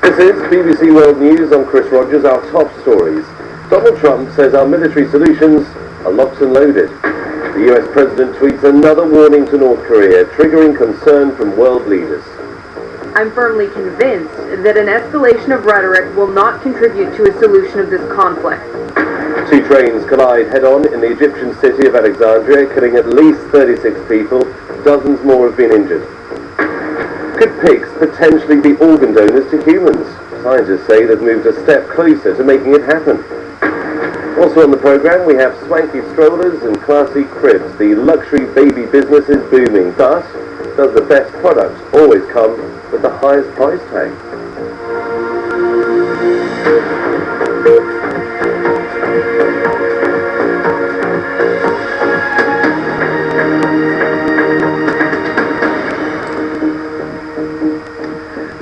This is BBC World News. I'm Chris Rogers. Our top stories. Donald Trump says our military solutions are locked and loaded. The US President tweets another warning to North Korea, triggering concern from world leaders. I'm firmly convinced that an escalation of rhetoric will not contribute to a solution of this conflict. Two trains collide head-on in the Egyptian city of Alexandria, killing at least 36 people. Dozens more have been injured. Could pigs potentially be organ donors to humans? Scientists say they've moved a step closer to making it happen. Also on the programme, we have swanky strollers and classy cribs. The luxury baby business is booming, but does the best product always come with the highest price tag?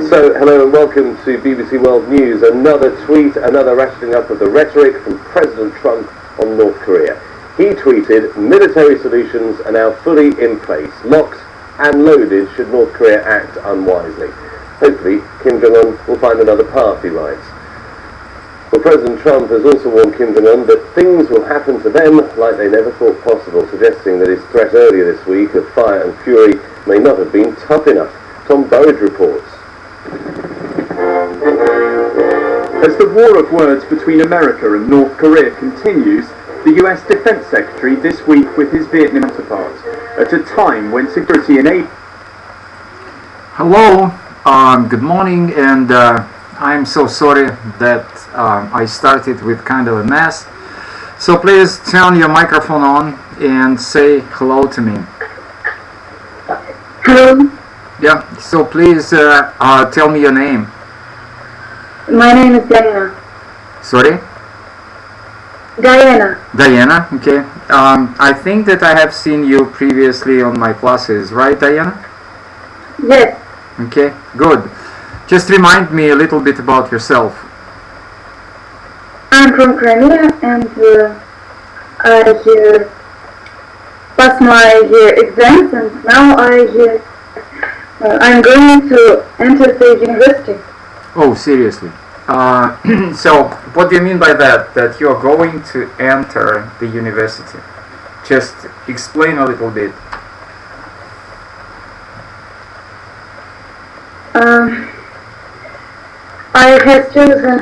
So, hello and welcome to BBC World News. Another tweet, another ratcheting up of the rhetoric from President Trump on North Korea. He tweeted, military solutions are now fully in place, locked and loaded should North Korea act unwisely. Hopefully, Kim Jong-un will find another path, he writes. Well, President Trump has also warned Kim Jong-un that things will happen to them like they never thought possible, suggesting that his threat earlier this week of fire and fury may not have been tough enough. Tom Burridge reports. As the war of words between America and North Korea continues, the US Defense Secretary this week with his Vietnam counterparts, at a time when security in Asia... Hello, good morning, and I'm so sorry that I started with kind of a mess. So please turn your microphone on and say hello to me. Hello. Yeah, so please tell me your name. My name is Diana. Sorry? Diana. Diana, okay. I think that I have seen you previously on my classes, right, Diana? Yes. Okay, good. Just remind me a little bit about yourself. I'm from Crimea and I passed my exams and now I'm going to enter the university. Oh, seriously? So, what do you mean by that? That you are going to enter the university? Just explain a little bit. I have chosen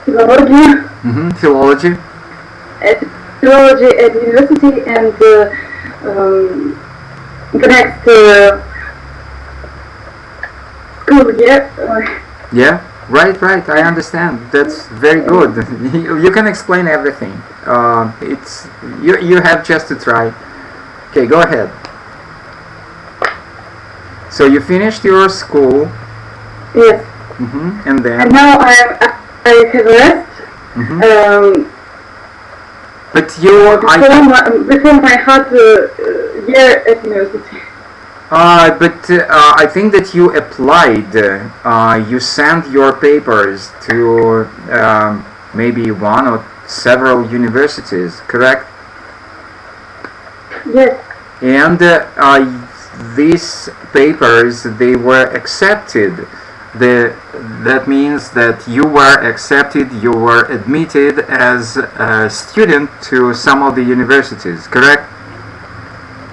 philology. Philology? Philology at university and the next school year. Yeah, right, I understand. That's very good. You can explain everything. You have just to try. Okay, go ahead. So you finished your school. Yes. And then? And now I have rest. But you... Before my hard year at university. But I think that you applied, you sent your papers to maybe one or several universities, correct? Yes. And these papers, they were accepted. That means that you were accepted, you were admitted as a student to some of the universities, correct?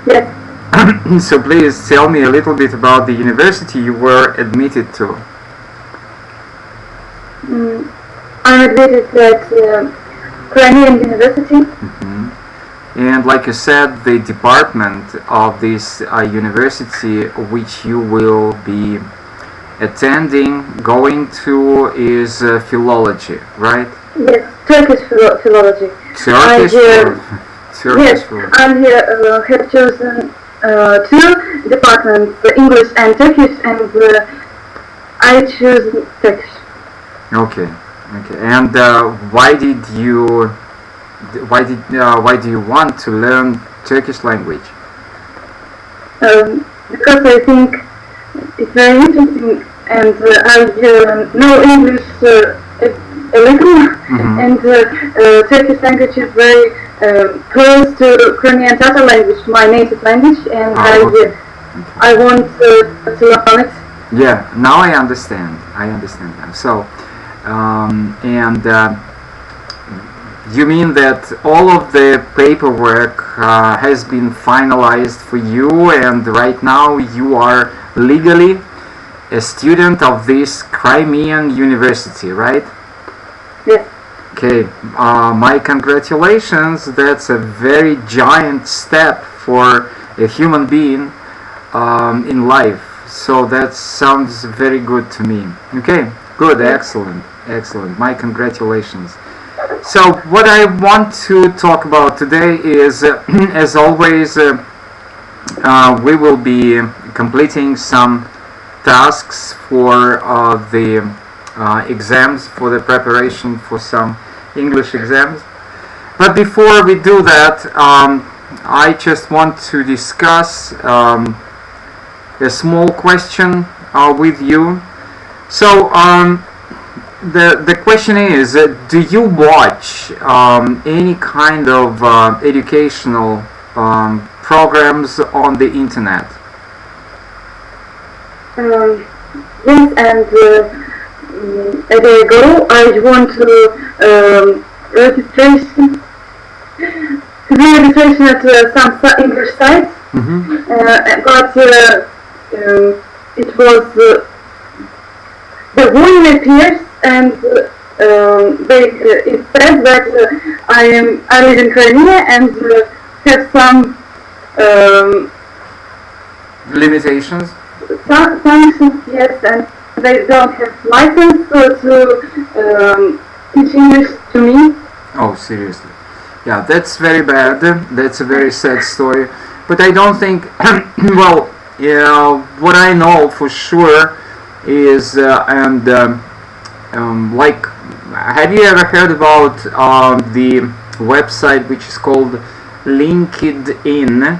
Yes. So please tell me a little bit about the university you were admitted to. I'm admitted at Crimean University. And like you said, the department of this university which you will be attending, going to, is philology, right? Yes, Turkish philology. Turkish yes, I have chosen two departments, English and Turkish, and I choose Turkish. Okay. And why do you want to learn Turkish language? Because I think it's very interesting and I know English a little, and Turkish language is very close to Crimean Tatar language, my native language, and I want to learn it. Yeah, now I understand. I understand now. So, you mean that all of the paperwork has been finalized for you, and right now you are legally a student of this Crimean university, right? Yes. Okay, my congratulations. That's a very giant step for a human being in life. So that sounds very good to me. Okay, good, excellent, excellent. My congratulations. So what I want to talk about today is, as always, we will be completing some tasks for the exams, for the preparation for some English exams. But before we do that, I just want to discuss a small question with you. So the question is, do you watch any kind of educational programs on the internet? Yes, and a day ago I went to registration at some English sites, but it was the one appears, and it said that I live in Crimea and have some limitations. Sanctions, yes, and they don't have license to teach English to me. Oh, seriously? Yeah, that's very bad. That's a very sad story. But I don't think, well, yeah, what I know for sure is, like, have you ever heard about the website which is called LinkedIn?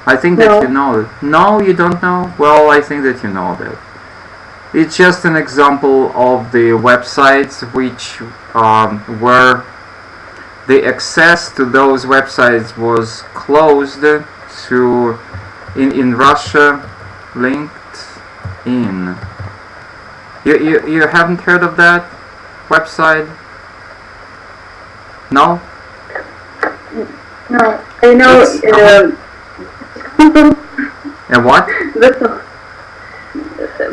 I think that you know it. No, you don't know? Well, I think that you know that. It's just an example of the websites which where the access to those websites was closed to in Russia. LinkedIn. You haven't heard of that website? No? No, I know. And what?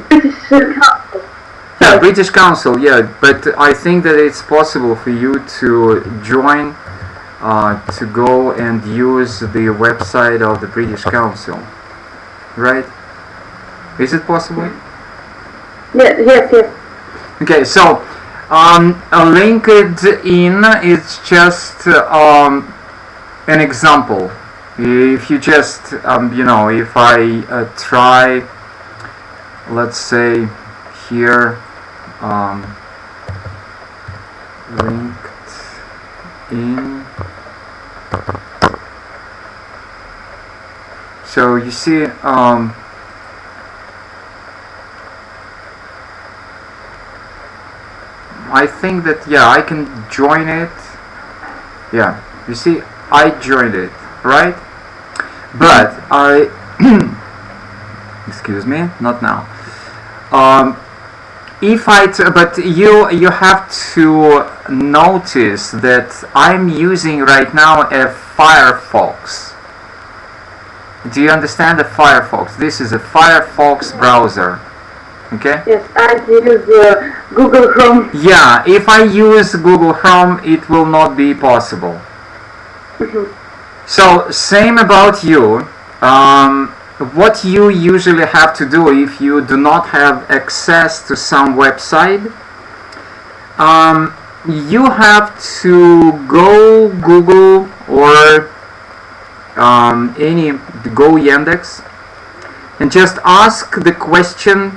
British Council. Yeah, British Council, yeah, but I think that it's possible for you to join, to go and use the website of the British Council, right? Is it possible? Yes. Okay, so LinkedIn is just an example. If you just, if I try, let's say here, LinkedIn. So you see, I think that, yeah, I can join it. Yeah, you see, I joined it, right? But I excuse me, not now. But you have to notice that I'm using right now a Firefox. Do you understand the Firefox? This is a Firefox browser. Okay? Yes, I use Google Chrome. Yeah, if I use Google Chrome, it will not be possible. So, same about you. What you usually have to do if you do not have access to some website, you have to go Google or go Yandex and just ask the question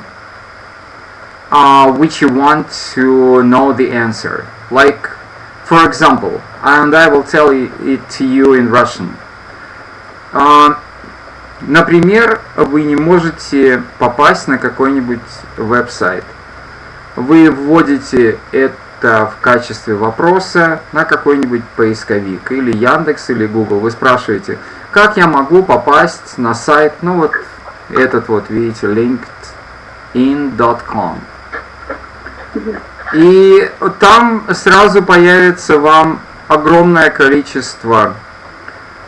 which you want to know the answer. Like, for example, and I will tell it to you in Russian. Например, вы не можете попасть на какой-нибудь веб-сайт. Вы вводите это в качестве вопроса на какой-нибудь поисковик, или Яндекс, или Google. Вы спрашиваете, как я могу попасть на сайт, ну вот этот вот, видите, linkedin.com. И там сразу появится вам огромное количество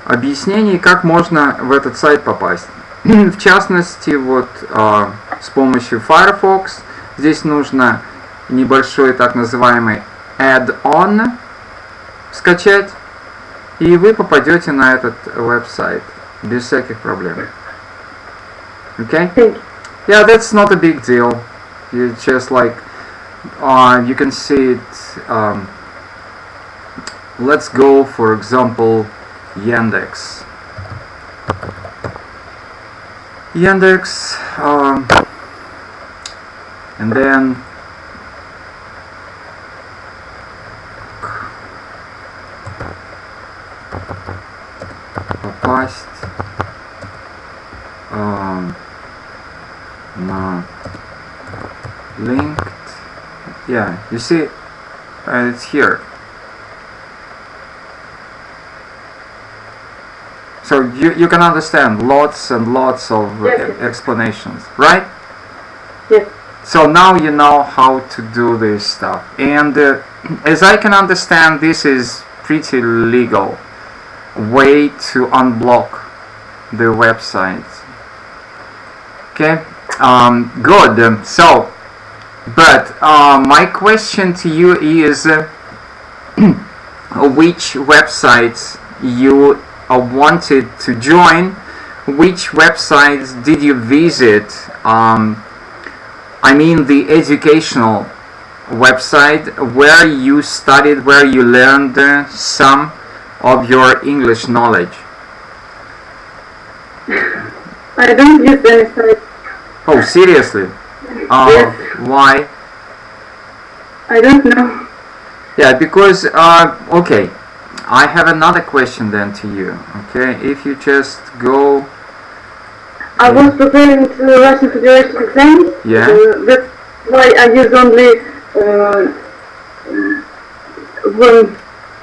объяснений, как можно в этот сайт попасть. В частности, вот с помощью Firefox здесь нужно небольшой так называемый add-on скачать, и вы попадете на этот веб-сайт без всяких проблем. Okay? Yeah, that's not a big deal. You just like you can see it. Let's go, for example, Yandex. And then попасть на linked. Yeah, you see, it's here. So you can understand lots and lots of explanations, right? Yes. So now you know how to do this stuff. And as I can understand, this is pretty legal way to unblock the website. Okay, good. So, but my question to you is which websites you wanted to join, which websites did you visit? I mean the educational website where you studied, where you learned some of your English knowledge. I don't use any site. Oh, seriously? Yes. Why? I don't know. Yeah, because, okay, I have another question then to you, okay? If you just go... I was preparing to Russian Federation exams. Yeah. That's why I use only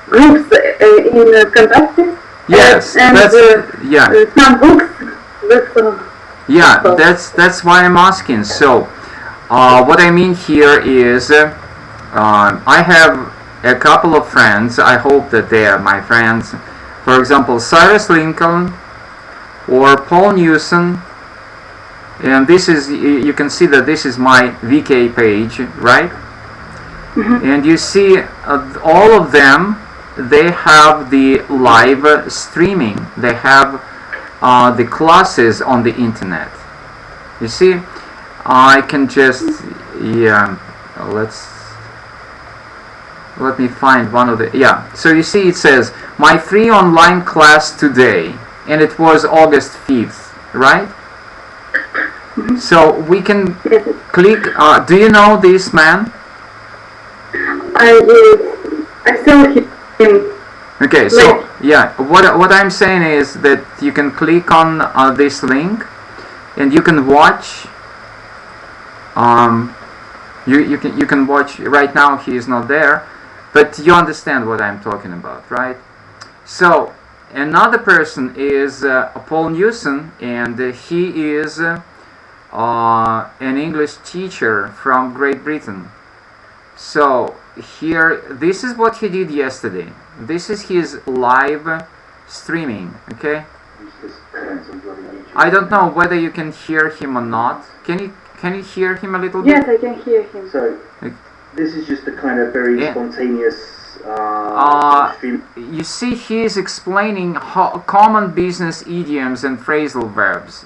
groups in contact. Yes, and yeah. Some books. That's Yeah, that's why I'm asking. So, what I mean here is, I have a couple of friends. I hope that they are my friends. For example, Cyrus Lincoln or Paul Newson. And this is, you can see that this is my VK page, right? Mm-hmm. And you see all of them, they have the live streaming. They have the classes on the internet. You see, I can just, yeah, let me find one of the, yeah. So you see it says, my free online class today, and it was August 5th, right? Mm-hmm. So we can click, do you know this man? I saw him. Okay, so yeah, what I'm saying is that you can click on this link, and you can watch. You can watch right now. He is not there, but you understand what I'm talking about, right? So another person is Paul Newson, and he is an English teacher from Great Britain. So here, this is what he did yesterday. This is his live streaming, okay? I don't know whether you can hear him or not. Can you hear him a little bit? Yes, I can hear him. So, this is just a kind of very spontaneous stream. You see, he is explaining common business idioms and phrasal verbs.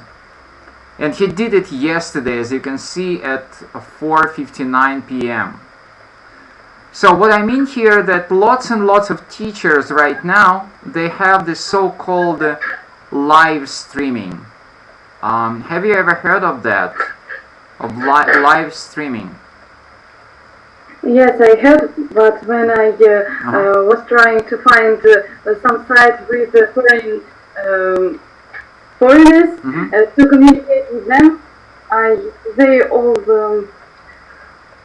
And he did it yesterday, as you can see, at 4:59 p.m. So what I mean here, that lots and lots of teachers right now, they have this so-called live streaming. Have you ever heard of that? Of live streaming? Yes, I heard, but when I was trying to find some site with foreign foreigners to communicate with them. They all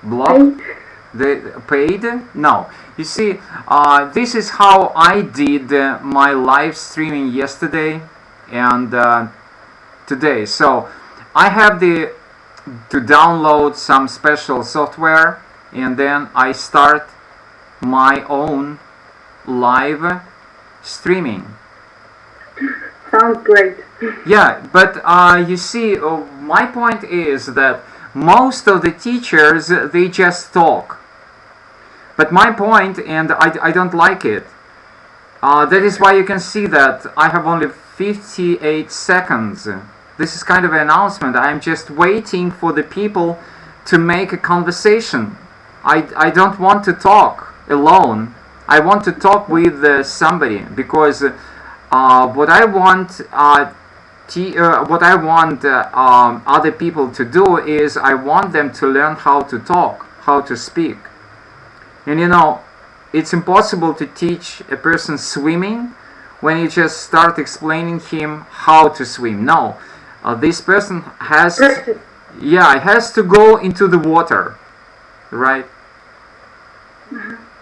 block. They paid? No. You see, this is how I did my live streaming yesterday and today. So I have to download some special software, and then I start my own live streaming. Sounds great. Yeah, but you see, my point is that most of the teachers, they just talk. But my point, and I don't like it, that is why you can see that I have only 58 seconds. This is kind of an announcement. I'm just waiting for the people to make a conversation. I don't want to talk alone. I want to talk with somebody, because what I want other people to do is I want them to learn how to talk, how to speak. And you know, it's impossible to teach a person swimming when you just start explaining him how to swim. No, this person has to go into the water, right?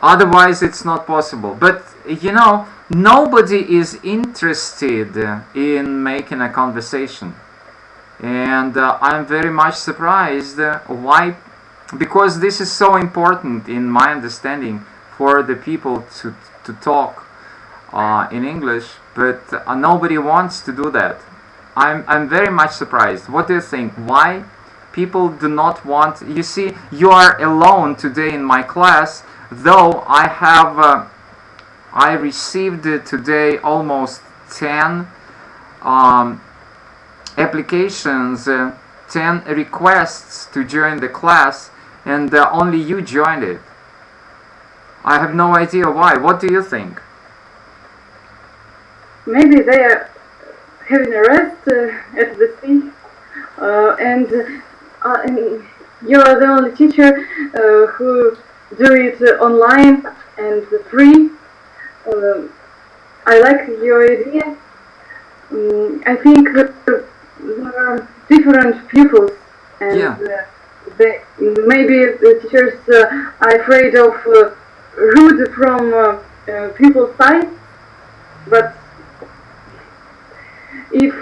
Otherwise it's not possible. But you know, nobody is interested in making a conversation, and I'm very much surprised why, because this is so important in my understanding for the people to talk in English, but nobody wants to do that. I'm very much surprised. What do you think? Why people do not want? You see, you are alone today in my class, though I received today almost 10 applications, 10 requests to join the class, and only you joined it. I have no idea why. What do you think? Maybe they are having a rest at the sea, and you are the only teacher who do it online and free. I like your idea. I think there are different pupils, and maybe the teachers are afraid of rude from pupils' side, but if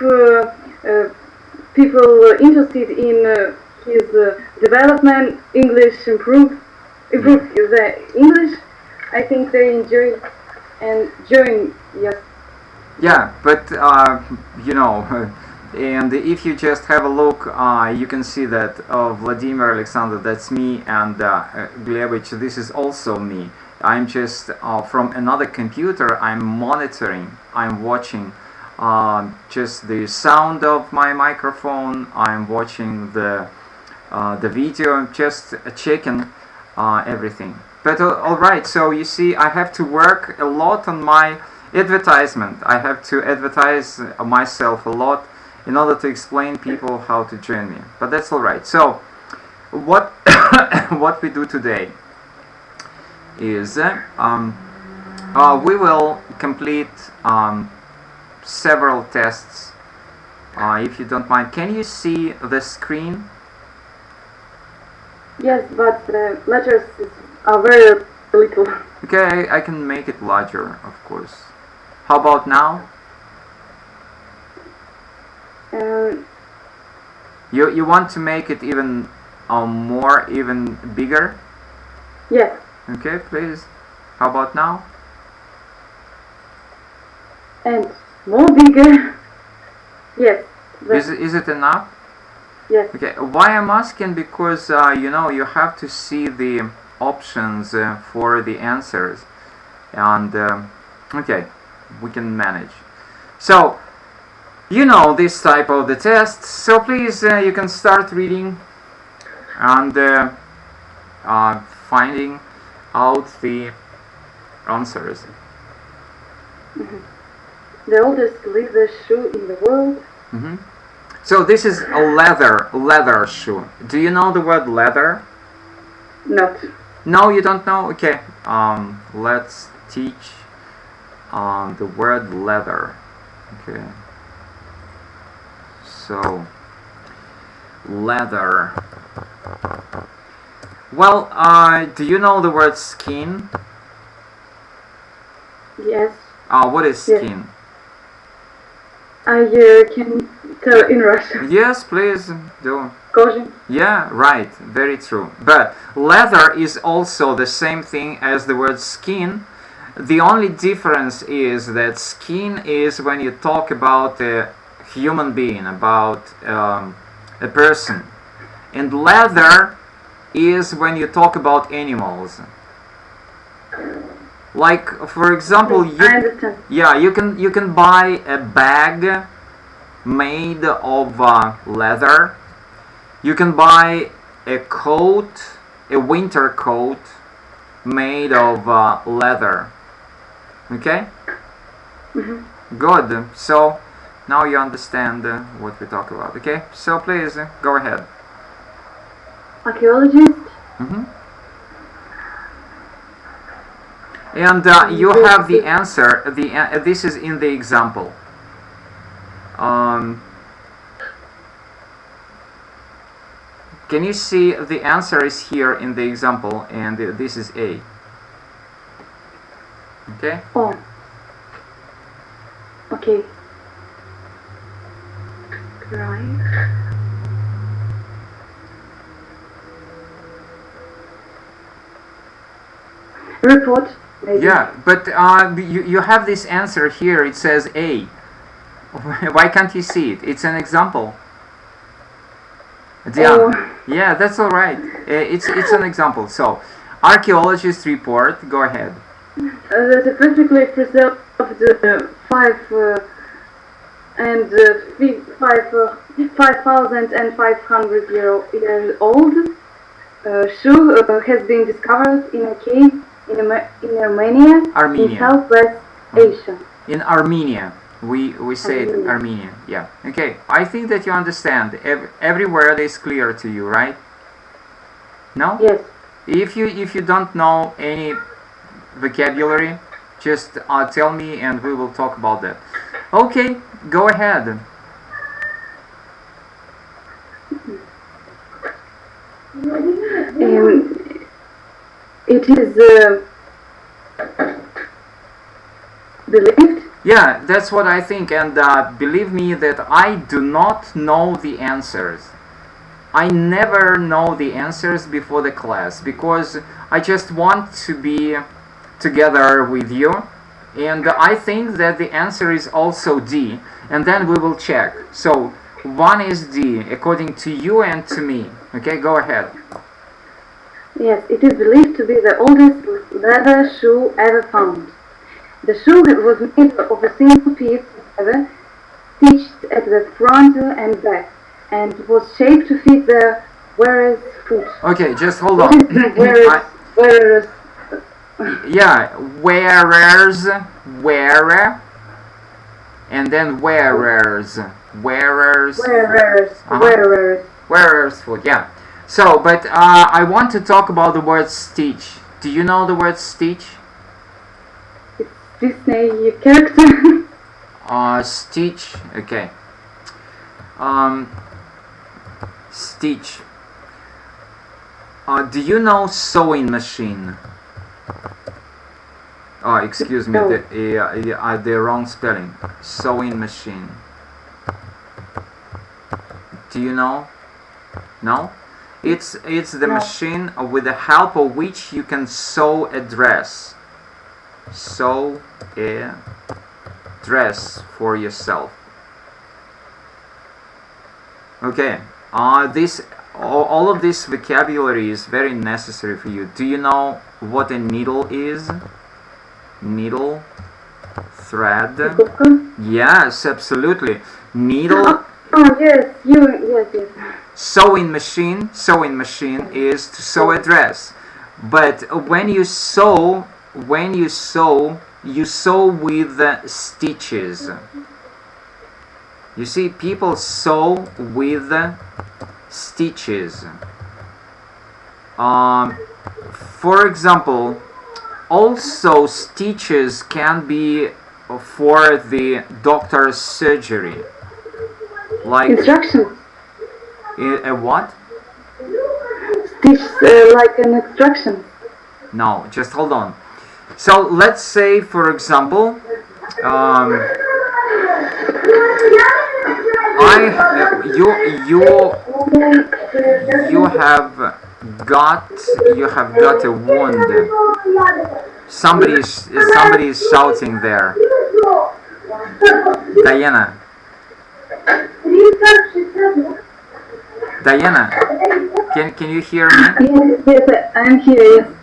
people interested in his development, English improve the English, I think they enjoy and join. Yes. Yeah, but you know, and if you just have a look, you can see that Vladimir Alexandrav, that's me, and Glebich, this is also me. I'm just from another computer. I'm monitoring. I'm watching just the sound of my microphone. I'm watching the video. Just checking everything. But alright, so you see, I have to work a lot on my advertisement. I have to advertise myself a lot in order to explain people how to join me. But that's alright. So what what we do today is we will complete several tests. If you don't mind, can you see the screen? Yes, but the letters are very little. Okay, I can make it larger, of course. How about now? You want to make it even even bigger? Yes. Okay, please. How about now? And more bigger. Yes. Is it enough? Yes. Okay. Why I'm asking, because you know, you have to see the options for the answers, and okay, we can manage. So you know this type of the test, so please you can start reading and finding out the answers. The oldest leather shoe in the world. So this is a leather shoe. Do you know the word leather? Not. No, you don't know? Okay. Let's teach the word leather. Okay. So, leather. Well, do you know the word skin? Yes. What is skin? I can tell in Russian. Yes, please do. Кожа. Yeah, right, very true. But leather is also the same thing as the word skin. The only difference is that skin is when you talk about a human being, about a person. And leather is when you talk about animals. Like, for example, I understand. yeah, you can buy a bag made of leather. You can buy a coat, a winter coat made of leather. Okay? Good. So now you understand what we talk about. Okay? So please go ahead. Archaeologist. And you have the answer. This is in the example. Can you see the answer is here in the example, and this is A. Okay? Oh. Okay. Right. Report. Maybe. Yeah, but you have this answer here. It says A. Why can't you see it? It's an example. Yeah, that's all right. It's an example. So, archaeologist report. Go ahead. The perfectly preserved 5,500 years old shoe has been discovered in a cave in Armenia, in Southwest Asia. In Armenia. We say it Armenia. Yeah. Okay. I think that you understand. Every word is clear to you, right? No? Yes. If you don't know any vocabulary, just tell me and we will talk about that. Okay, go ahead. It is believed. Yeah, that's what I think, and believe me that I do not know the answers. I never know the answers before the class because I just want to be together with you, and I think that the answer is also D, and then we will check. So one is D according to you and to me. Okay, go ahead. Yes, it is believed to be the oldest leather shoe ever found. The shoe was made of a simple piece of leather, stitched at the front and back, and was shaped to fit the wearer's foot. Okay, just hold on. Wearer's. Yeah, wearer, and then wearers. Wearer's foot, yeah. So, but I want to talk about the word stitch. Do you know the word stitch? Disney character. Stitch. Okay. Stitch. Do you know sewing machine? Oh, excuse me. No. The wrong spelling. Sewing machine. Do you know? No. It's the machine with the help of which you can sew a dress. Sew a dress for yourself. Okay. All of this vocabulary is very necessary for you. Do you know what a needle is? Needle, thread. Yes, absolutely. Needle. Oh yes, yes. Sewing machine is to sew a dress. But when you sew, you sew with stitches. You see, people sew with stitches. For example, also stitches can be for the doctor's surgery. Like instructions. A what? Stitch like an instruction. No, just hold on. So let's say, for example, you have got a wound. Somebody is shouting there. Diana, can you hear me? Yes, I'm here.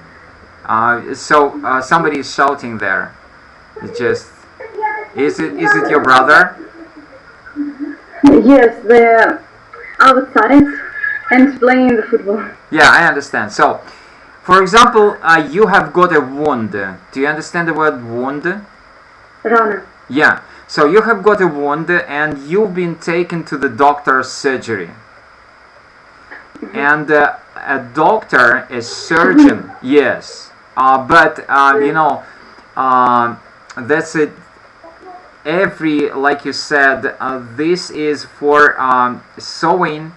Yes. So somebody is shouting there. It's just, is it your brother? Yes, they're outside and playing the football. Yeah, I understand. So, for example, you have got a wound. Do you understand the word wound? Runner. Yeah. So you have got a wound and you've been taken to the doctor's surgery. And a doctor, a surgeon, yes. But you know, that's it. Like you said, this is for sewing.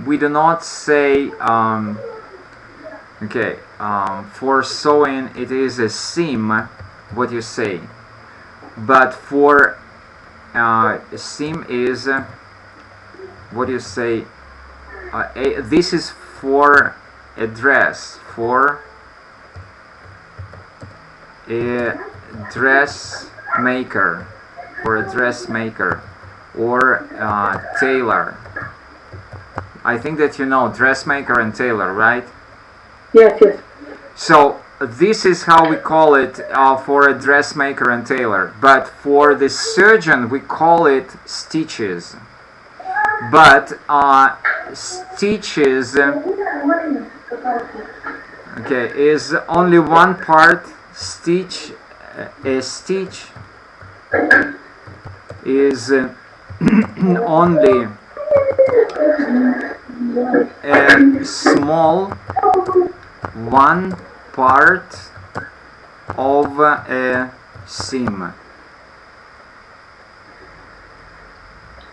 We do not say, okay, for sewing it is a seam, what you say. But for seam is, what do you say, this is for a dressmaker or tailor. I think that you know dressmaker and tailor, right? Yes, yes. So this is how we call it for a dressmaker and tailor. But for the surgeon we call it stitches. But stitches, okay, is only one part. Stitch, a stitch is only a small one part of a seam.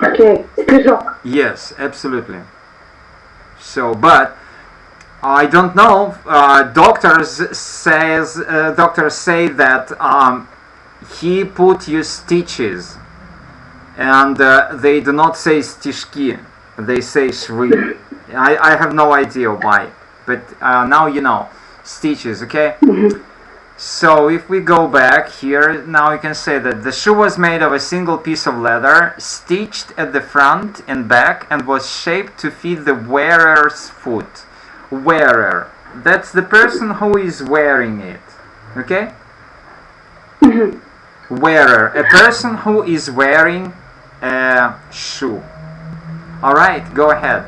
Okay, стежок. Yes, absolutely. So, but I don't know. Doctors say that he put you stitches, and they do not say stишки. They say shvi. I have no idea why, but now you know stitches. Okay. So if we go back here, now you can say that the shoe was made of a single piece of leather, stitched at the front and back, and was shaped to fit the wearer's foot. Wearer, that's the person who is wearing it. Okay? Wearer, a person who is wearing a shoe. Alright, go ahead.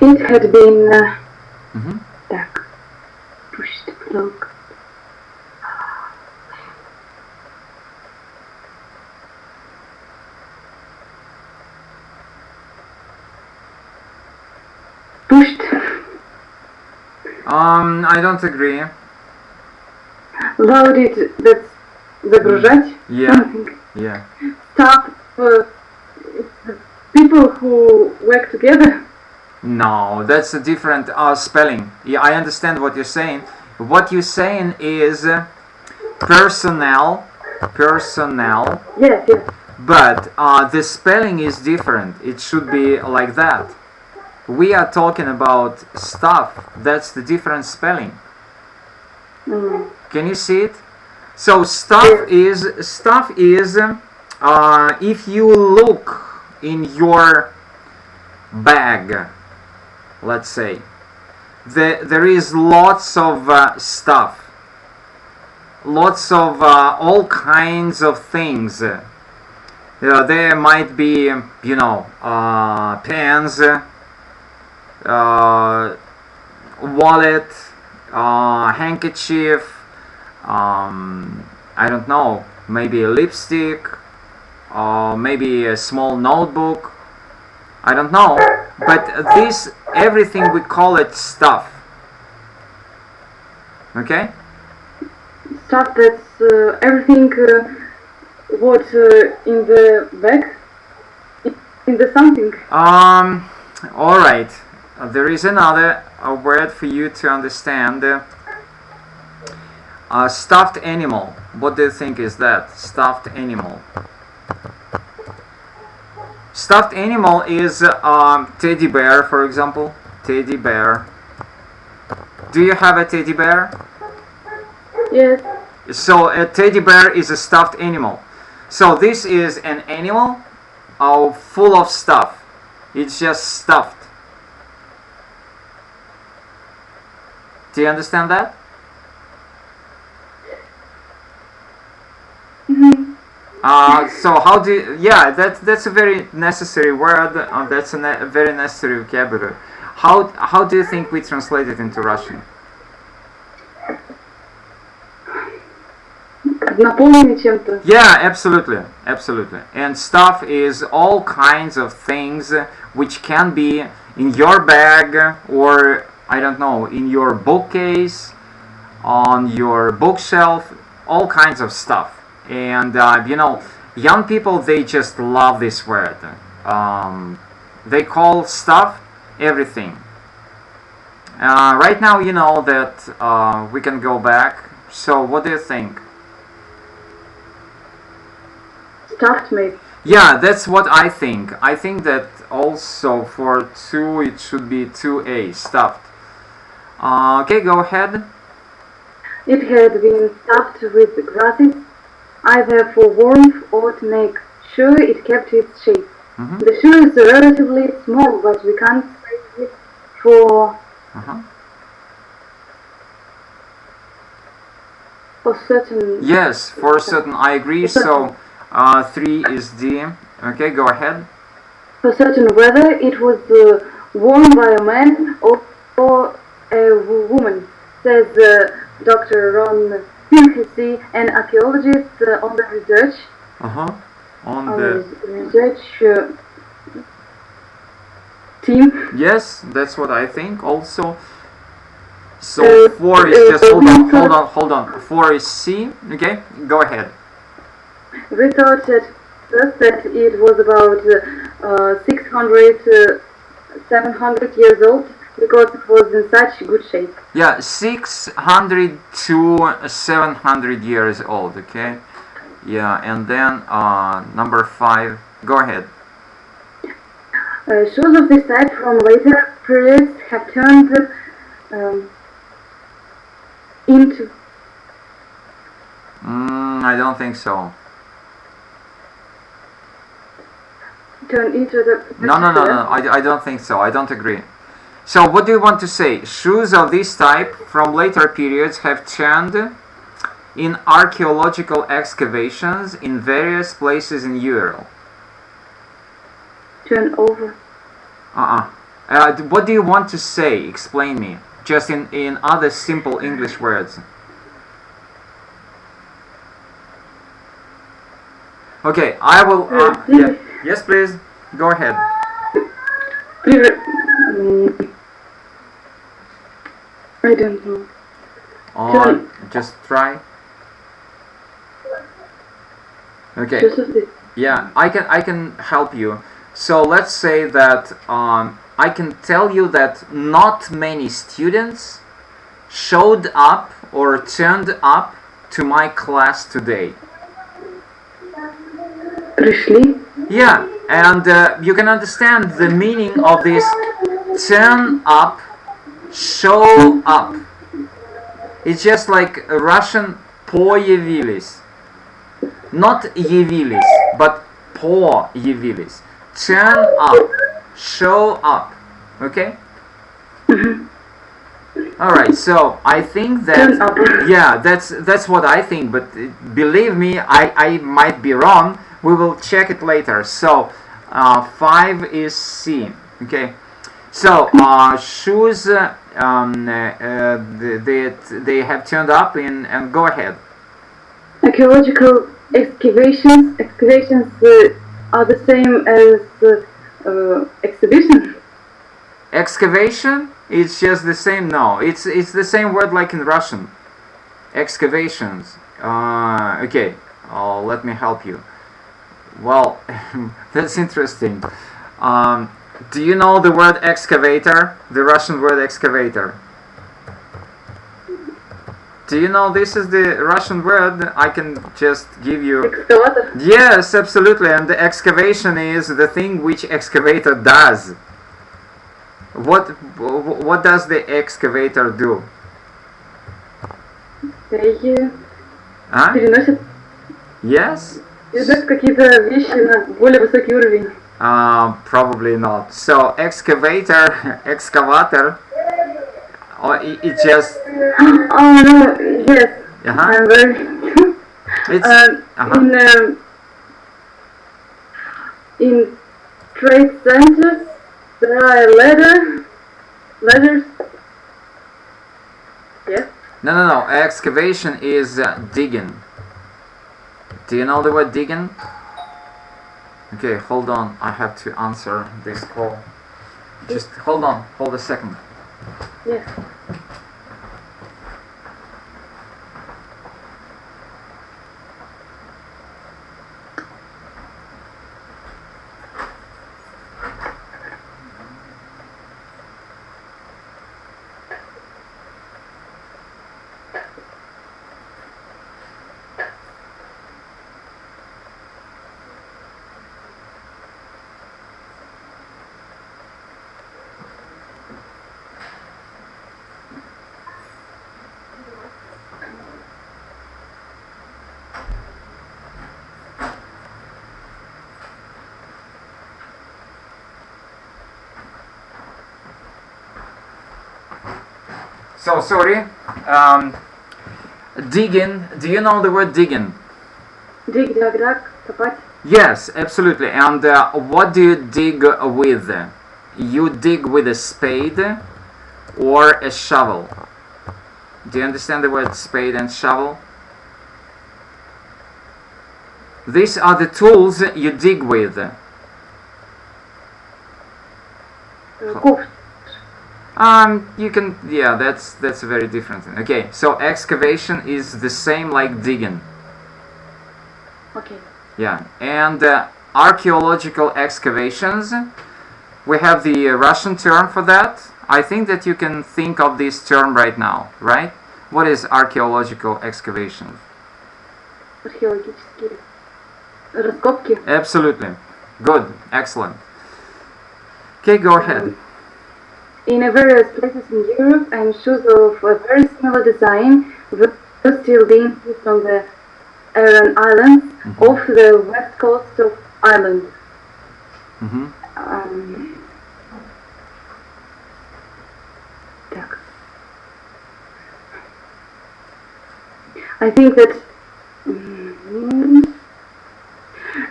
It had been так, pushed cloak. Pushed. I don't agree. Loaded, that's загружать. Yeah. Something. Yeah. Stuff, people who work together. No, that's a different spelling. Yeah, I understand what you're saying. What you're saying is personnel. Yes, yes. But the spelling is different. It should be like that. We are talking about stuff. That's the different spelling. Can you see it? So stuff is if you look in your bag, let's say, there is lots of stuff, lots of all kinds of things. There might be, you know, pens, wallet, handkerchief, I don't know, maybe a lipstick, or maybe a small notebook. I don't know, but this, everything we call it stuff. Okay? Stuff, that's everything what in the bag. in the something. All right. There is another word for you to understand. Stuffed animal. What do you think is that? Stuffed animal. Stuffed animal is teddy bear, for example. Teddy bear. Do you have a teddy bear? Yes. So a teddy bear is a stuffed animal. So this is an animal full of stuff. It's just stuffed. Do you understand that? So how do you, yeah, that's a very necessary word. That's a very necessary vocabulary. How do you think we translate it into Russian? Наполненный чем-то. Yeah, absolutely, absolutely. And stuff is all kinds of things which can be in your bag, or I don't know, in your bookcase, on your bookshelf, all kinds of stuff. And you know, young people, they just love this word. They call stuff everything. Right now, you know that we can go back. So what do you think? Stuffed maybe. Yeah, that's what I think. I think that also for 2 it should be 2a, stuffed. Okay, go ahead. It had been stuffed with grasses, either for warmth or to make sure it kept its shape. The shoe is relatively small, but we can't say it for certain. Yes, for certain, I agree. So 3 is D. Okay, go ahead. For certain weather, it was worn by a man or a woman, says Dr. Ron Pinhasi, an archaeologist on the research. On the research team. Yes, that's what I think also. So 4 is just hold on. 4 is C. Okay, go ahead. We thought at first that it was about 600, 700 years old because it was in such good shape. Yeah, 600 to 700 years old. Okay. Yeah, and then number 5. Go ahead. Shoes of this type from later periods have turned into. I don't think so. Turn into the. No. I don't think so. I don't agree. So what do you want to say? Shoes of this type from later periods have turned in archaeological excavations in various places in Europe. Turn over. What do you want to say? Explain me. Just in other simple English words. Okay, I will. Yeah. Yes, please. Go ahead. I don't know. Just try. Okay. Yeah, I can help you. So let's say that I can tell you that not many students showed up or turned up to my class today. Пришли? Yeah, and you can understand the meaning of this turn up, show up. It's just like Russian появились. Not явились, but появились. Turn up, show up. Okay? Alright, so I think that, yeah, that's what I think, but believe me, I might be wrong. We will check it later. So 5 is C. Okay, so shoes they have turned up in, and go ahead. Archaeological excavations are the same as exhibition. Excavation? It's just the same. No, it's the same word like in Russian. Excavations. Okay, let me help you. Well, that's interesting. Do you know the word excavator? The Russian word excavator. Do you know this is the Russian word? I can just give you... Excavator? Yes, absolutely. And the excavation is the thing which excavator does. What does the excavator do? Переносит. Yes? Переносит какие-то вещи на более высокий уровень. Probably not. So excavator, excavator, or it just... Oh no, yes. I'm very... It's... in trade centers, there are ladders. Yes? No. Excavation is digging. Do you know the word digging? Okay, hold on. I have to answer this call. Just hold on. Hold a second. Yes. So sorry. Digging. Do you know the word digging? Dig, копать. Yes, absolutely. And what do you dig with? You dig with a spade or a shovel? Do you understand the word spade and shovel? These are the tools you dig with. Ковш. You can, yeah, that's a very different thing. Okay, so excavation is the same like digging. Okay. Yeah, and archaeological excavations, we have the Russian term for that. I think that you can think of this term right now, right? What is archaeological excavation? Археологические раскопки. Absolutely. Good. Excellent. Okay, go ahead. In various places in Europe, and shoes of a very similar design were still being used on the Aran Islands off the west coast of Ireland. I think that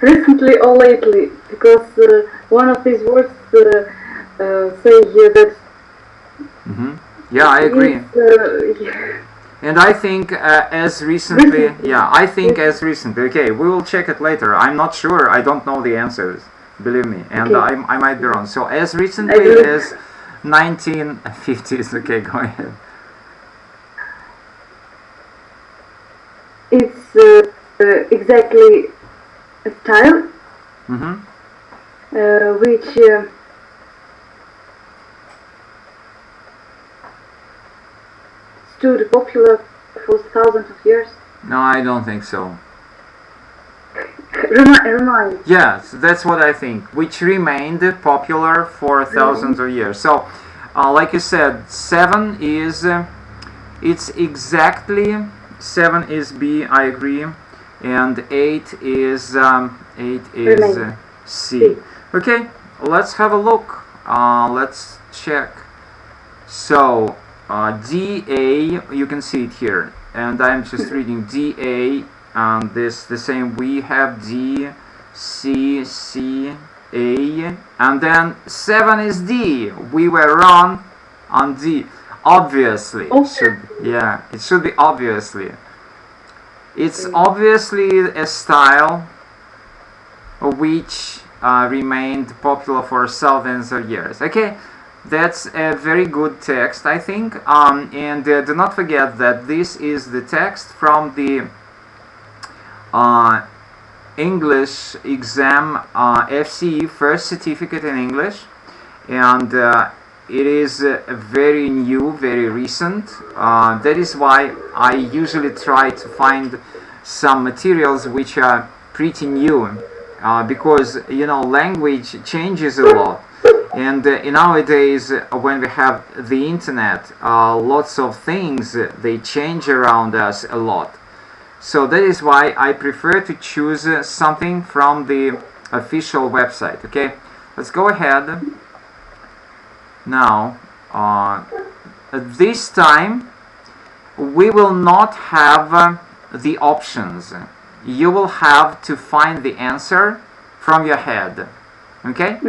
recently or lately, because one of these words say here that yeah, I agree. And I think as recently, yeah, I think as recently. Okay, we will check it later. I'm not sure. I don't know the answers. Believe me, and I might be wrong. So as recently as 1950s. Okay, go ahead. It's exactly a style which stood popular for thousands of years. No, I don't think so. Remind. Yes, that's what I think. Which remained popular for thousands of years. So, like you said, 7 is it's exactly 7 is B. I agree, and 8 is C. Okay, let's have a look. Let's check. So DA, you can see it here, and I'm just reading DA. This the same. We have D, C, C, A, and then 7 is D. We were wrong on D. Obviously, it should be obviously. It's obviously a style which remained popular for thousands of years. Okay, that's a very good text, I think. And do not forget that this is the text from the English exam, FCE, first certificate in English, and it is very new, very recent. That is why I usually try to find some materials which are pretty new, because you know, language changes a lot, and nowadays when we have the internet, lots of things they change around us a lot. So that is why I prefer to choose something from the official website. Okay, let's go ahead. Now, this time we will not have the options. You will have to find the answer from your head. Okay?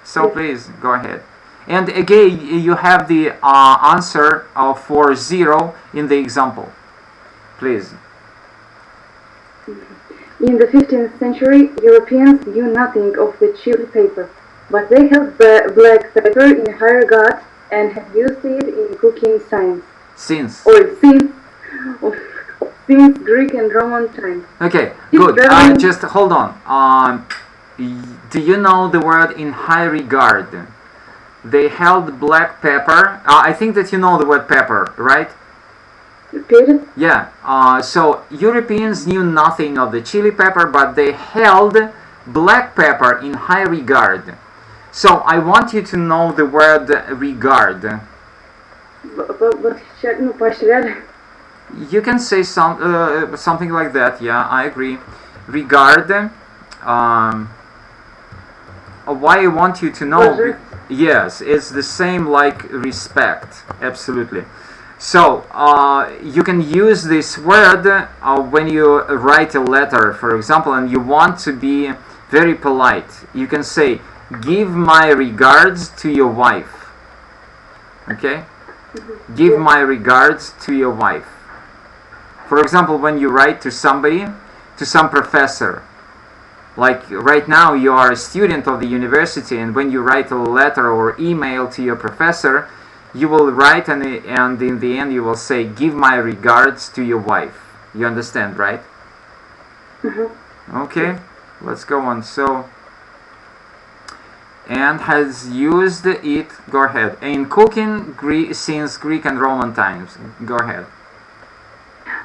So please go ahead. And again, you have the answer for 0 in the example. Please. In the 15th century, Europeans knew nothing of the chili paper, but they held black pepper in high regard and have used it in cooking science. Since Greek and Roman times. Okay, good. Just hold on. Do you know the word in high regard? They held black pepper. I think that you know the word pepper, right? Repeat? Yeah. So Europeans knew nothing of the chili pepper, but they held black pepper in high regard. So I want you to know the word regard. You can say something like that. Yeah, I agree. Regard. Why I want you to know? Yes, it's the same like respect. Absolutely. So you can use this word when you write a letter, for example, and you want to be very polite. You can say, "Give my regards to your wife." Okay? Give my regards to your wife. For example, when you write to somebody, to some professor, like right now you are a student of the university, and when you write a letter or email to your professor, you will write and in the end you will say, "Give my regards to your wife." You understand, right? Okay, let's go on. So, and has used it, go ahead, in cooking since Greek and Roman times. Go ahead.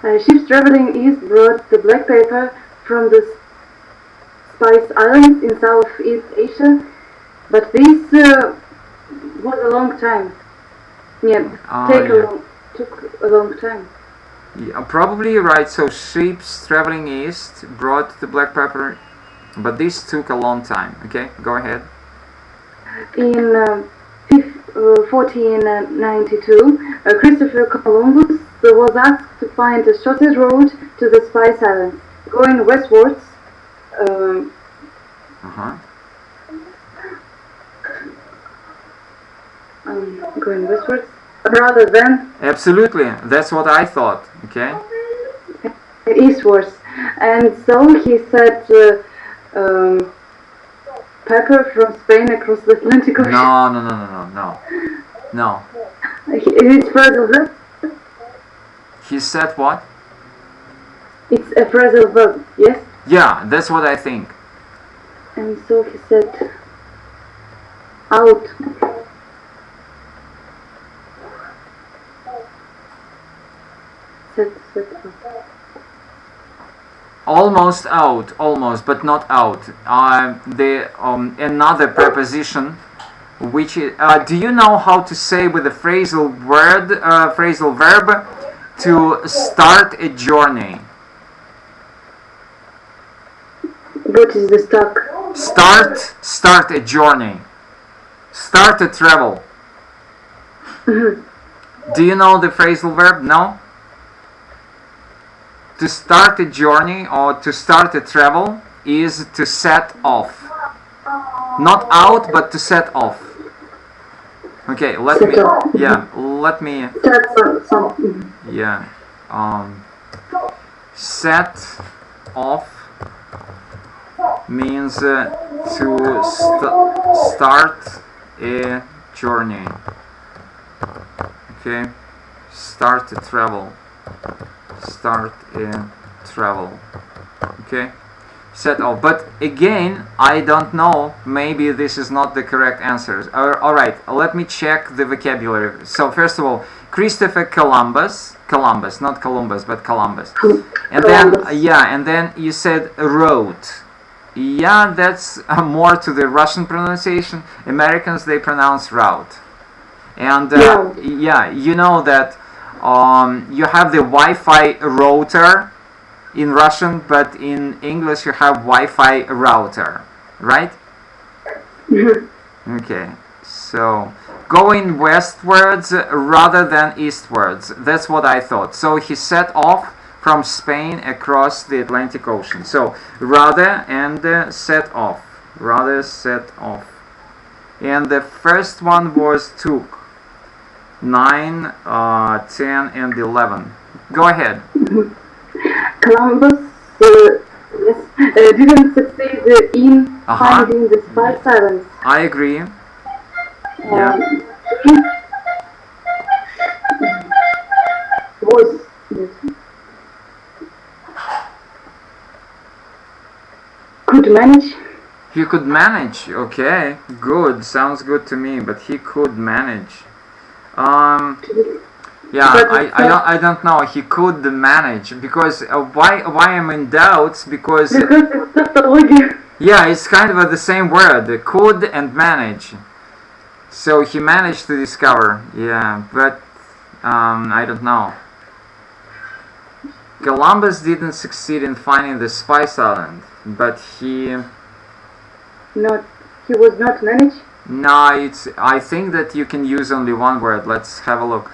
Ships traveling east brought the black pepper from the Spice Islands in Southeast Asia, but this was a long time. Yeah, took a long time. Yeah, probably right. So ships traveling east brought the black pepper, but this took a long time. Okay, go ahead. In 1492, Christopher Columbus was asked to find the shortest road to the Spice Islands, going westwards. Going westwards rather than... Absolutely, that's what I thought, okay? Eastwards. And so he said pepper from Spain across the Atlantic Ocean. No. It's phrasal verb. He said what? It's a phrasal verb, yes? Yeah, that's what I think. And so he said out. Almost out, almost, but not out. Another preposition, which is, do you know how to say with the phrasal verb to start a journey? What is the stuck? Start a journey. Start a travel. Do you know the phrasal verb? No? To start a journey or to start a travel is to set off. Not out, but to set off. Okay, let me set off means to start a journey. Okay, start a travel. Start a travel. Okay, Set off. But again, I don't know. Maybe this is not the correct answer. Alright, let me check the vocabulary. So first of all, Christopher Columbus, not Columbus, but Columbus. And then, yeah, and then you said wrote. Yeah, that's more to the Russian pronunciation. Americans, they pronounce route. And yeah, you know that you have the Wi-Fi router in Russian, but in English you have Wi-Fi router, right? Okay, so going westwards rather than eastwards. That's what I thought. So he set off from Spain across the Atlantic Ocean. So rather and set off. Rather set off. And the first one was took. 9, 10, and 11. Go ahead. Columbus didn't succeed in finding the Spice Islands. I agree. Yeah. Was could manage. He could manage. Okay, good. Sounds good to me. But he could manage. Yeah, I don't know. He could manage because why I'm in doubts because it's tautology. Yeah, it's kind of the same word, could and manage. So he managed to discover. Yeah, but I don't know. Columbus didn't succeed in finding the Spice Island, but he was not managed. No, I think that you can use only one word. Let's have a look.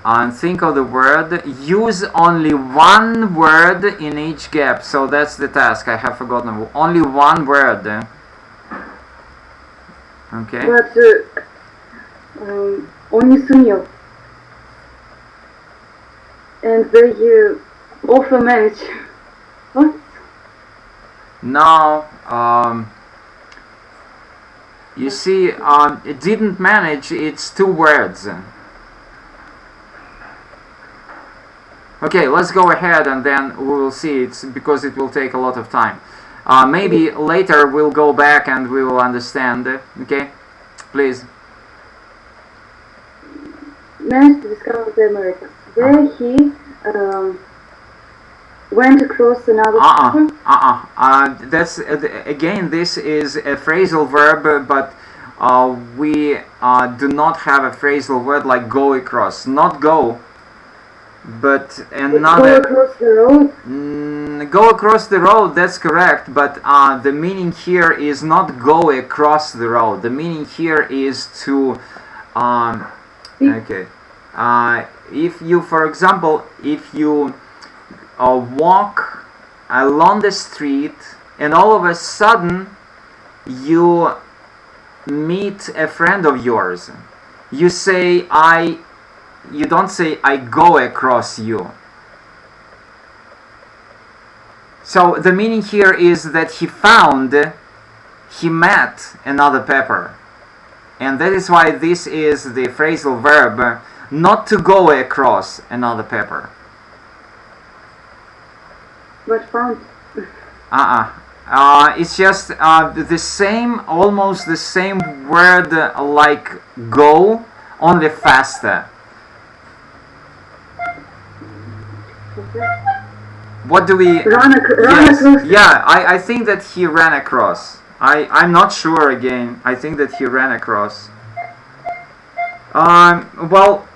And think of the word. Use only one word in each gap. So that's the task. I have forgotten. Only one word. Okay. But only сумел. And they also manage. What? No. You see, it didn't manage. It's two words. Okay, let's go ahead and then we will see. It's because it will take a lot of time. Maybe later we'll go back and we will understand. Okay, please. Managed to discover the Americas. There he went across another. That's again. This is a phrasal verb, but we do not have a phrasal word like go across. Not go, but another. Go across the road. Go across the road. That's correct, but the meaning here is not go across the road. The meaning here is to. Okay. If you, for example, if you walk along the street and all of a sudden you meet a friend of yours, you say you don't say I go across you. So the meaning here is that he met another pepper, and that is why this is the phrasal verb, not to go across another pepper. But found. It's just the same, almost the same word like go, only faster. What do we? Run across. Yeah, I think that he ran across. I'm not sure again. I think that he ran across. Well,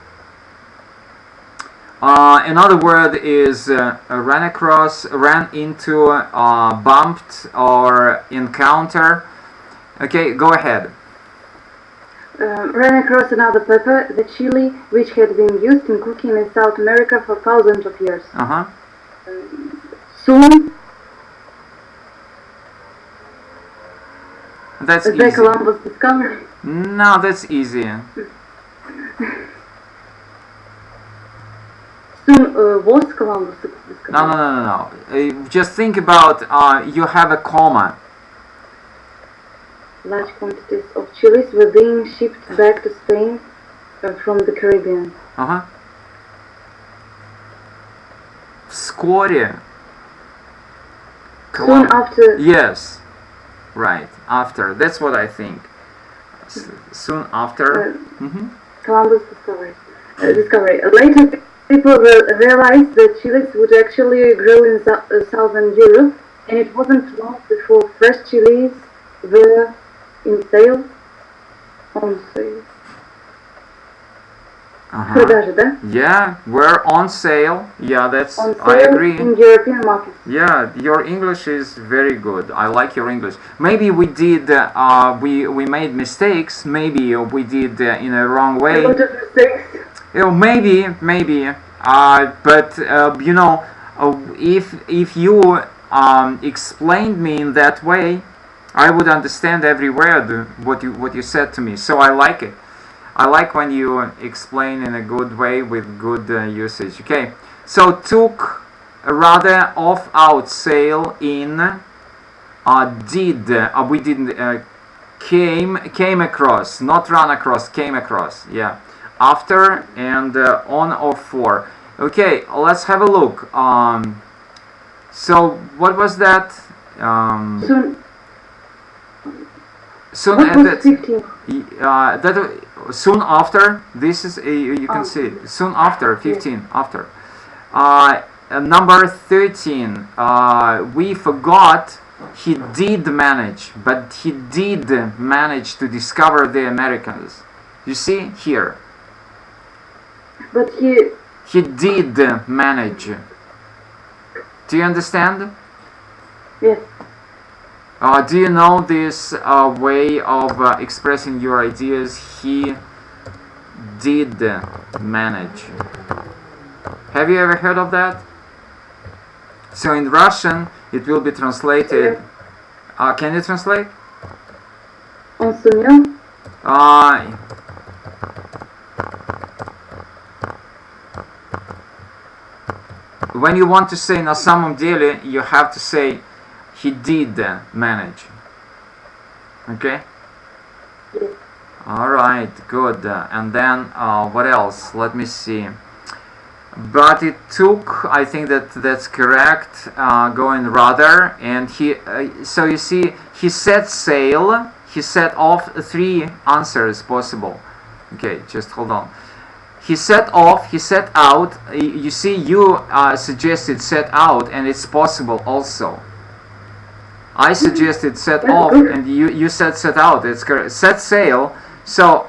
another word is ran across, ran into, bumped, or encounter. Okay, go ahead. Ran across another pepper, the chili, which had been used in cooking in South America for thousands of years. Soon, that's the easy. Columbus discovery. No, that's easy. Soon was Columbus discovered. No. Just think about you have a comma. Large quantities of chilies were being shipped back to Spain from the Caribbean. Вскоре Soon after. Yes, right, after. That's what I think. Soon after. Columbus discovery. Later, people realized that chilies would actually grow in southern Europe, and it wasn't long before fresh chilies were on sale. Продажи, да? Yeah, we're on sale. Yeah, that's. On sale I agree. in European markets. Yeah, your English is very good. I like your English. Maybe we did. We made mistakes. Maybe we did in a wrong way. A lot of mistakes. Maybe. But you know, if you explained me in that way, I would understand every word what you said to me. So I like it. I like when you explain in a good way with good usage. Okay, so took rather off out sale in did we didn't came across, not run across, came across. Yeah, after and on or for. Okay, let's have a look. So what was that? Soon What was 15? That soon after. This is you can see soon after 15 after. Number 13. We forgot he did manage, but he did manage to discover the Americans. You see here. But he did manage. Do you understand? Yes. Do you know this way of expressing your ideas? He did manage. Have you ever heard of that? So in Russian, it will be translated. Can you translate? Он сумел. When you want to say на самом деле, you have to say he did manage. Okay? Yes. Alright, good. And then what else? Let me see. But it took, I think that's correct, going rather, and he, so you see, he set sail, he set off. 3 answers possible. Okay, just hold on. He set off, he set out. You see, you suggested set out, and it's possible also. I suggested set off, and you said set out. It's correct. Set sail. So,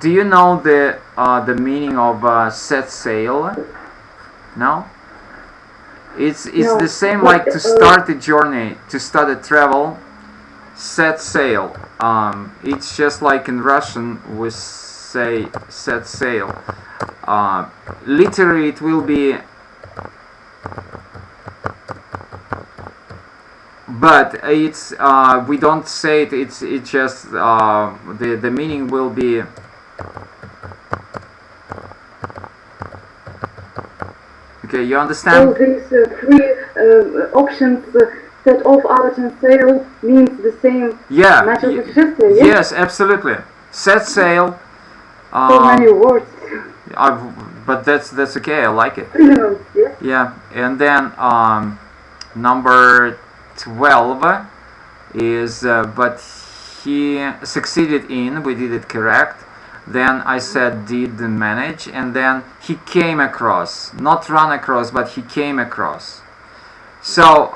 do you know the meaning of set sail? No? It's No. the same like to start a journey, to start a travel. Set sail. It's just like in Russian we say set sail. Literally it will be, but it's we don't say it. It's just the meaning will be. Okay, you understand? All these 3 options, set off, out, and sail, means the same. Yeah. Yes? Yes, absolutely. Set sail. So many words. But that's okay. I like it. Yes. Yeah, and then number 12 is but he succeeded in. We did it correct. Then I said did manage, and then he came across, not run across, but he came across. So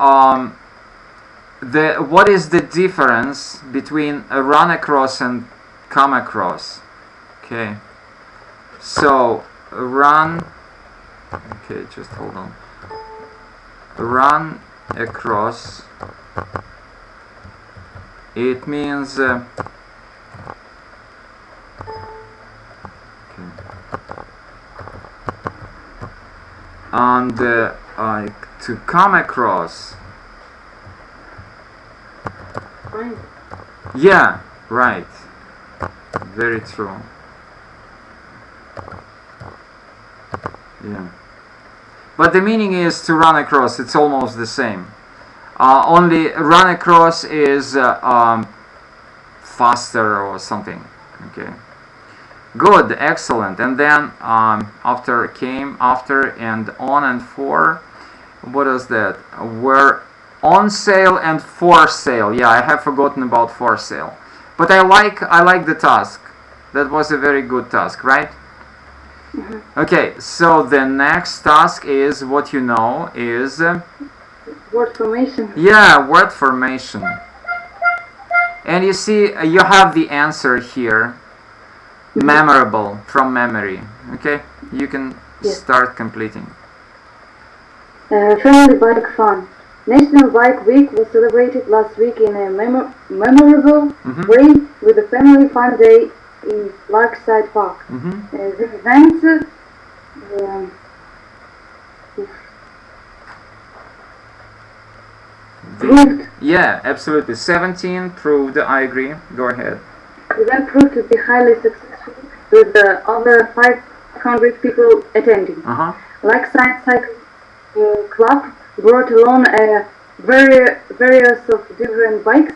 what is the difference between a run across and come across? Okay, so run. Okay, just hold on. Run across. It means. And to come across. Fine. Yeah, right. Very true. Yeah. But the meaning is to run across. It's almost the same. Only run across is faster or something. Okay. Good, excellent. And then after came, after, and on and for. What is that? Where On sale and for sale. Yeah, I have forgotten about for sale. But I like the task. That was a very good task, right? Okay, so the next task is what you know is Word formation. yeah, word formation. And you see, you have the answer here. Memorable, from memory. Okay, you can start completing. Family bike fun. National Bike Week was celebrated last week in a memorable way with a family fun day in Larkside Park. The event proved. Yeah, absolutely. 17 proved. I agree. Go ahead. The event proved to be highly successful with over 500 people attending. Lakeside Cycle Club brought along various of different bikes.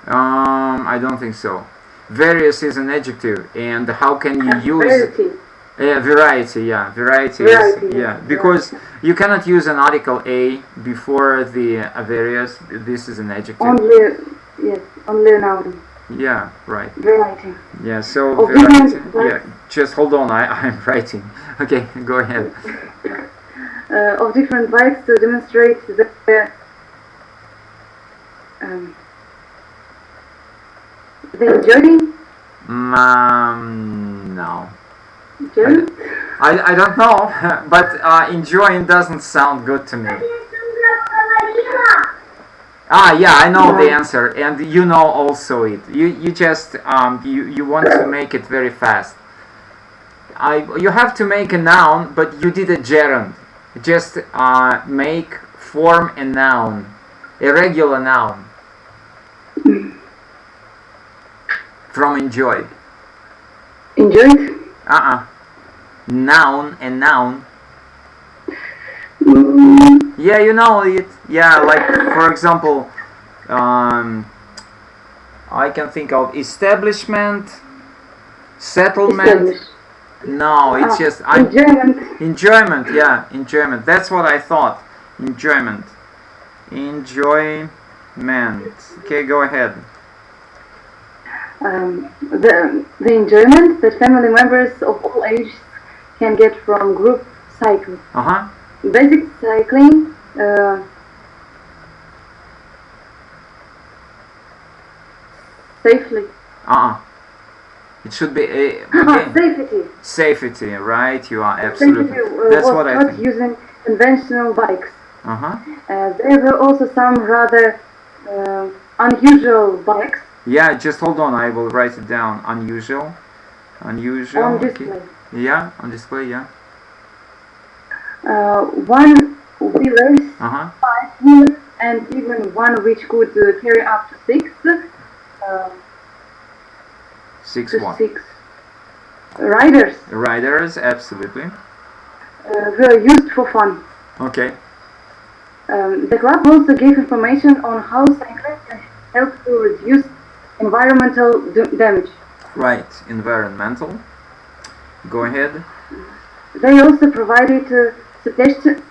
I don't think so. Various is an adjective, and how can you use Variety. variety? Yeah, variety. Variety, Is, yeah. because you cannot use an article a before the various. This is an adjective. Only a noun. Yeah, right. Variety. Yeah, so Of variety. different Yeah, bikes. just hold on. I'm writing. Okay, go ahead. Of different bikes to demonstrate the journey. No. Journey? I don't know, but enjoying doesn't sound good to me. Yeah, I know the answer, and you know also it. You just you want to make it very fast. You have to make a noun, but you did a gerund. Just form a noun, a regular noun from enjoy. Enjoyed? Noun and noun. Yeah, you know it. Yeah, like for example, I can think of establishment, settlement. Established. No, it's just Enjoyment. enjoyment. Yeah, enjoyment. That's what I thought. Enjoyment. Enjoyment. Okay, go ahead. The enjoyment that family members of all ages can get from group cycling. Basic cycling, safely. It should be Safety. safety, right? You are absolutely. Safety That's was what I taught think. using conventional bikes. Uh-huh. There were also some rather unusual bikes Yeah, just hold on. I will write it down. Unusual. Unusual. on okay. display. Yeah, on display. Yeah. One wheelers, Uh-huh. 5 wheelers, and even one which could carry up to 6. Six To one. 6 riders Riders, absolutely. were used for fun. Okay. The club also gave information on how cycling can help to reduce environmental damage. Right. Environmental. Go ahead. They also provided suggestions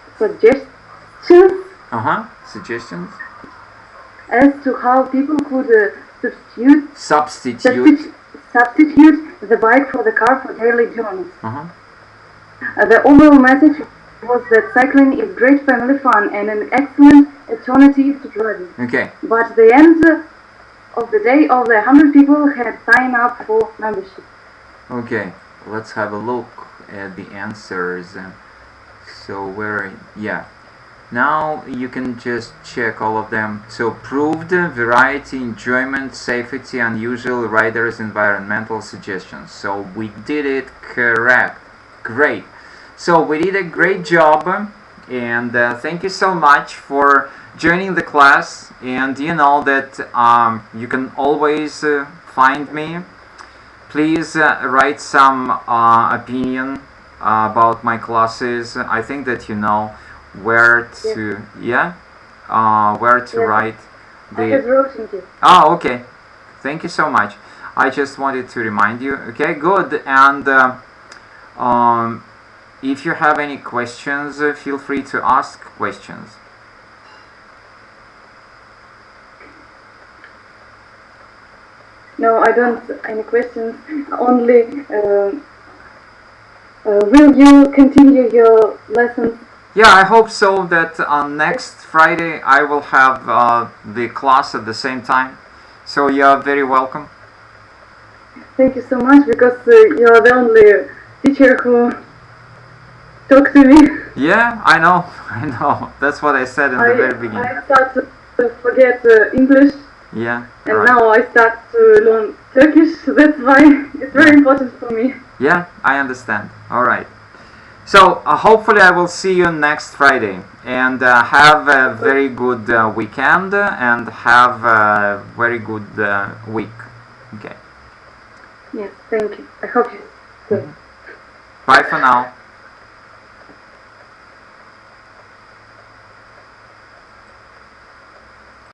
Uh-huh. Suggestions. as to how people could Substitute. substitute the bike for the car for daily journeys. Uh-huh. The overall message was that cycling is great family fun and an excellent alternative to driving. Okay. But the end of the day, over 100 people had signed up for membership. Okay. Let's have a look at the answers. So where? Yeah. Now you can just check all of them. So proved, variety, enjoyment, safety, unusual, riders, environmental, suggestions. So we did it correct. Great. So we did a great job, and thank you so much for joining the class. And you know that you can always find me. Please write some opinion about my classes. I think that you know where to where to write I just wrote it. okay, thank you so much. I just wanted to remind you. Okay, good. And if you have any questions, feel free to ask questions. No, I don't have any questions. Only, will you continue your lessons? Yeah, I hope so that on next Friday I will have the class at the same time. So you are very welcome. Thank you so much, because you are the only teacher who talked to me. Yeah, I know, I know. That's what I said in the very beginning. I start to forget English. Yeah. And right. now I start to learn Turkish. That's why it's very important for me. Yeah, I understand. All right. So hopefully I will see you next Friday, and have a very good weekend, and have a very good week. Okay. Yes, thank you. I hope you. Bye for now.